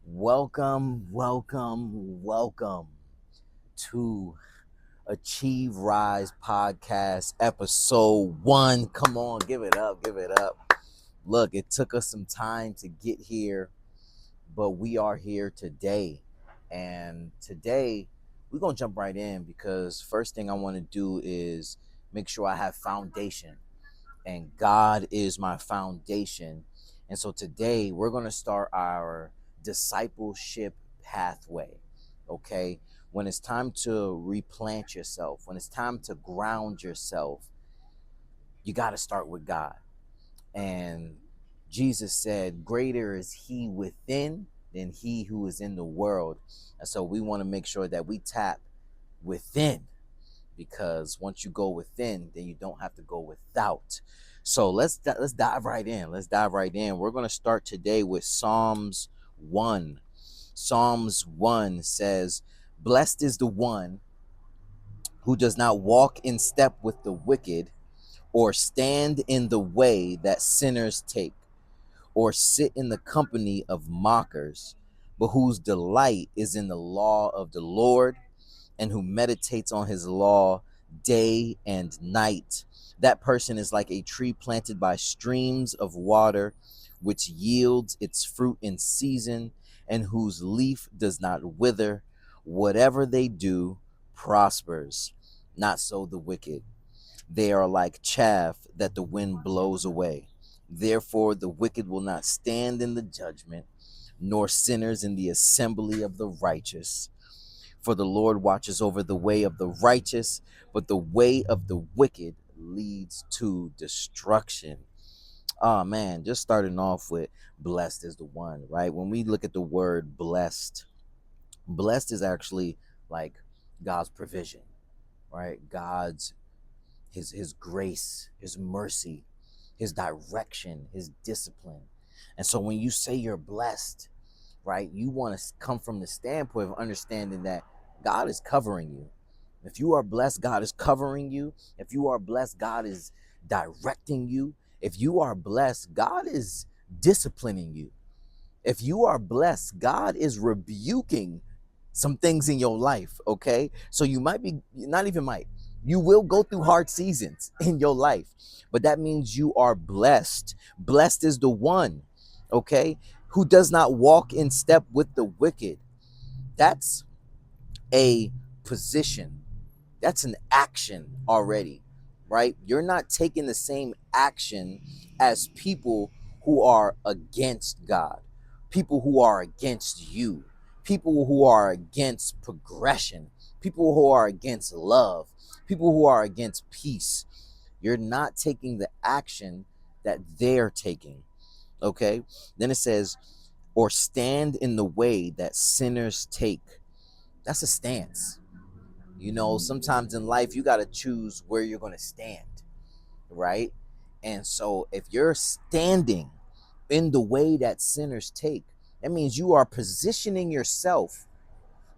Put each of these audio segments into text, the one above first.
Welcome to Achieve Rise Podcast, episode 1. Come on, give it up, give it up. Look, it took us some time to get here, but we are here today. And today, we're going to jump right in because first thing I want to do is make sure I have foundation. And God is my foundation. And so today we're going to start our discipleship pathway. Okay. When it's time to replant yourself, when it's time to ground yourself, you got to start with God. And Jesus said, greater is he within than he who is in the world. And so we want to make sure that we tap within, because once you go within, then you don't have to go without. So let's dive right in. Let's dive right in. We're going to start today with Psalms 1. Psalms 1 says, "Blessed is the one who does not walk in step with the wicked, or stand in the way that sinners take, or sit in the company of mockers, but whose delight is in the law of the Lord, and who meditates on his law day and night. That person is like a tree planted by streams of water, which yields its fruit in season, and whose leaf does not wither. Whatever they do prospers. Not so the wicked. They are like chaff that the wind blows away. Therefore, the wicked will not stand in the judgment, nor sinners in the assembly of the righteous. For the Lord watches over the way of the righteous, but the way of the wicked leads to destruction." Oh man, just starting off with blessed is the one, right? When we look at the word blessed, blessed is actually like God's provision, right? God's his grace, his mercy, his direction, his discipline. And so when you say you're blessed, right, you want to come from the standpoint of understanding that God is covering you. If you are blessed, God is covering you. If you are blessed, God is directing you. If you are blessed, God is disciplining you. If you are blessed, God is rebuking some things in your life, okay? So you might be, not even might, you will go through hard seasons in your life, but that means you are blessed. Blessed is the one, okay, who does not walk in step with the wicked. That's a position. That's an action already, right? You're not taking the same action as people who are against God, people who are against you, people who are against progression, people who are against love, people who are against peace. You're not taking the action that they're taking, okay? Then it says, or stand in the way that sinners take. That's a stance. You know, sometimes in life, you got to choose where you're going to stand, right? And so if you're standing in the way that sinners take, that means you are positioning yourself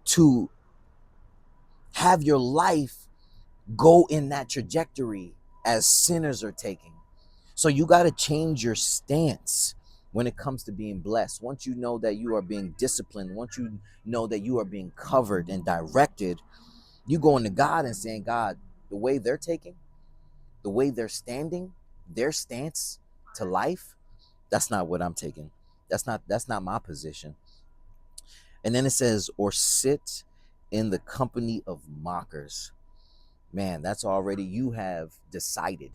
to have your life go in that trajectory as sinners are taking. So you got to change your stance when it comes to being blessed. Once you know that you are being disciplined, once you know that you are being covered and directed, you going to God and saying, God, the way they're taking, the way they're standing, their stance to life, that's not what I'm taking. That's not my position. And then it says, or sit in the company of mockers. Man, that's already, you have decided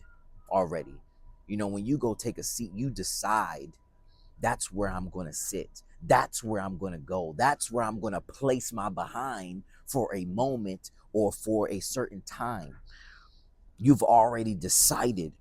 already. You know, when you go take a seat, you decide that's where I'm going to sit. That's where I'm going to go. That's where I'm going to place my behind for a moment or for a certain time. You've already decided.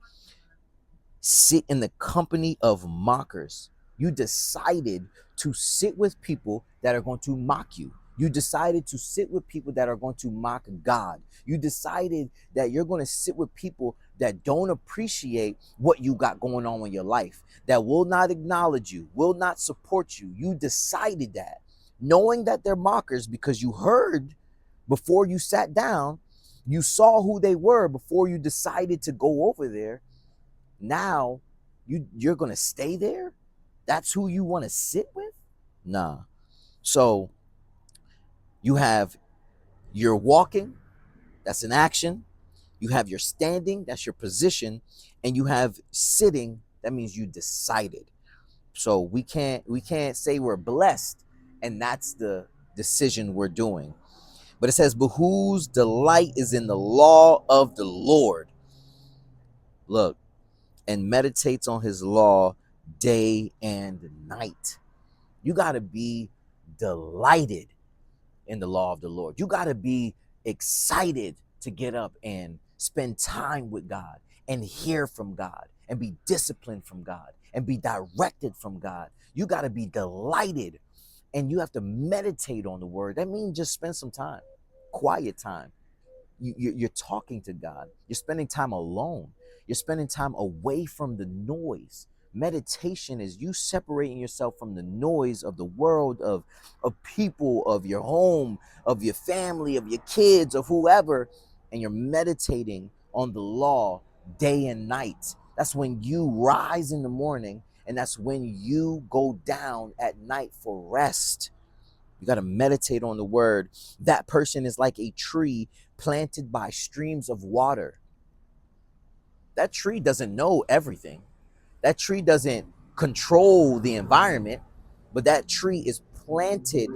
Sit in the company of mockers. You decided to sit with people that are going to mock you. You decided to sit with people that are going to mock God. You decided that you're going to sit with people that don't appreciate what you got going on in your life, that will not acknowledge you, will not support you. You decided that, knowing that they're mockers because you heard before you sat down, you saw who they were before you decided to go over there. Now you're gonna stay there? That's who you want to sit with? Nah. So you have your walking, that's an action. You have your standing, that's your position, and you have sitting, that means you decided. So we can't say we're blessed and that's the decision we're doing. But it says, but whose delight is in the law of the Lord. Look, and meditates on his law day and night. You got to be delighted in the law of the Lord. You got to be excited to get up and spend time with God and hear from God and be disciplined from God and be directed from God. You got to be delighted and you have to meditate on the word. That means just spend some time, quiet time. You're talking to God. You're spending time alone. You're spending time away from the noise. Meditation is you separating yourself from the noise of the world, of people, of your home, of your family, of your kids, of whoever, and you're meditating on the law day and night. That's when you rise in the morning, and that's when you go down at night for rest. You got to meditate on the word. That person is like a tree planted by streams of water. That tree doesn't know everything. That tree doesn't control the environment, but that tree is planted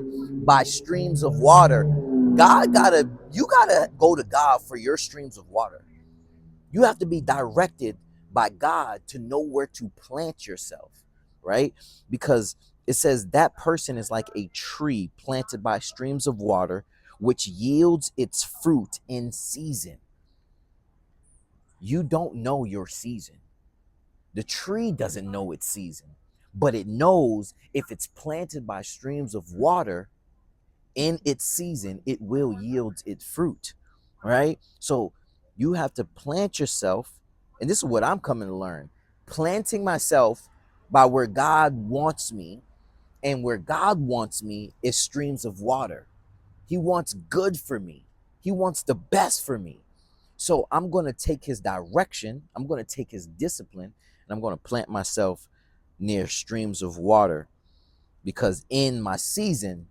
by streams of water. You gotta go to God for your streams of water. You have to be directed by God to know where to plant yourself, right? Because it says that person is like a tree planted by streams of water, which yields its fruit in season. You don't know your season. The tree doesn't know its season, but it knows if it's planted by streams of water in its season, it will yield its fruit, right? So you have to plant yourself, and this is what I'm coming to learn. Planting myself by where God wants me, and where God wants me is streams of water. He wants good for me. He wants the best for me. So I'm going to take his direction, I'm going to take his discipline, and I'm going to plant myself near streams of water because in my season,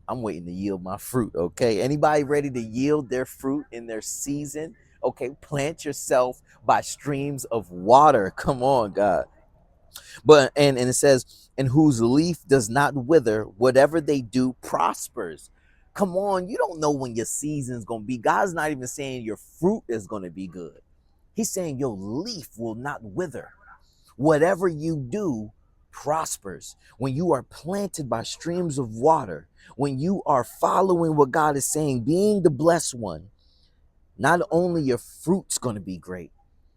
I'm waiting to yield my fruit, okay? Anybody ready to yield their fruit in their season? Okay, plant yourself by streams of water. Come on, God. But and it says, and whose leaf does not wither, whatever they do prospers. Come on, you don't know when your season's gonna be. God's not even saying your fruit is gonna be good. He's saying your leaf will not wither. Whatever you do prospers. When you are planted by streams of water, when you are following what God is saying, being the blessed one, not only your fruit's going to be great,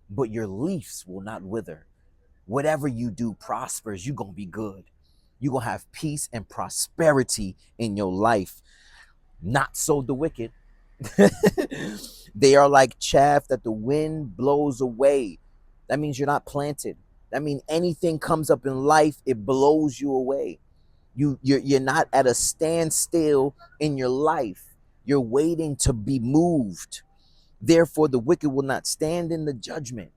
but your leaves will not wither. Whatever you do prospers. You're going to be good. You're going to have peace and prosperity in your life. Not so the wicked. They are like chaff that the wind blows away. That means you're not planted. That means anything comes up in life, it blows you away. You're not at a standstill in your life. You're waiting to be moved. Therefore, the wicked will not stand in the judgment.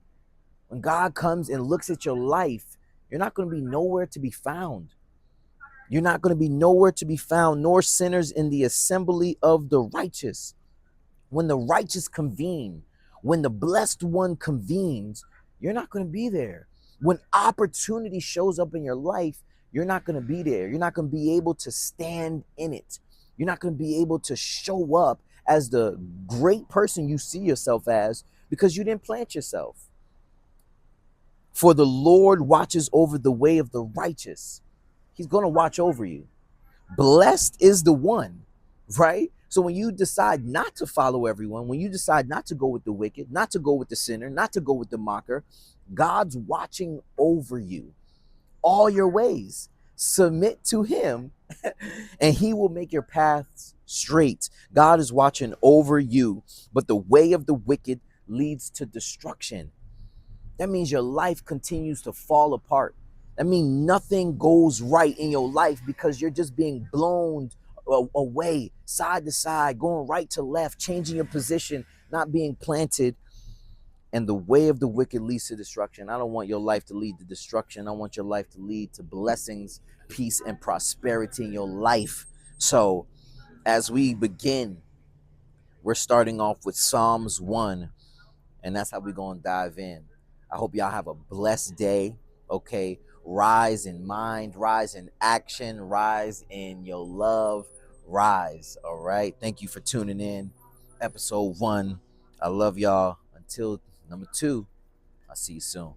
When God comes and looks at your life, you're not going to be nowhere to be found. You're not going to be nowhere to be found, nor sinners in the assembly of the righteous. When the righteous convene, when the blessed one convenes, you're not going to be there. When opportunity shows up in your life, you're not going to be there. You're not going to be able to stand in it. You're not going to be able to show up as the great person you see yourself as because you didn't plant yourself. For the Lord watches over the way of the righteous. He's going to watch over you. Blessed is the one, right? So when you decide not to follow everyone, when you decide not to go with the wicked, not to go with the sinner, not to go with the mocker, God's watching over you all your ways. Submit to him and he will make your paths straight. God is watching over you, but the way of the wicked leads to destruction. That means your life continues to fall apart. That means nothing goes right in your life because you're just being blown away, side to side, going right to left, changing your position, not being planted. And the way of the wicked leads to destruction. I don't want your life to lead to destruction. I want your life to lead to blessings, peace, and prosperity in your life. So as we begin, we're starting off with Psalms 1, and that's how we're going to dive in. I hope y'all have a blessed day. Okay. Rise in mind, rise in action, rise in your love, rise. All right. Thank you for tuning in. Episode 1. I love y'all. Until number 2, I'll see you soon.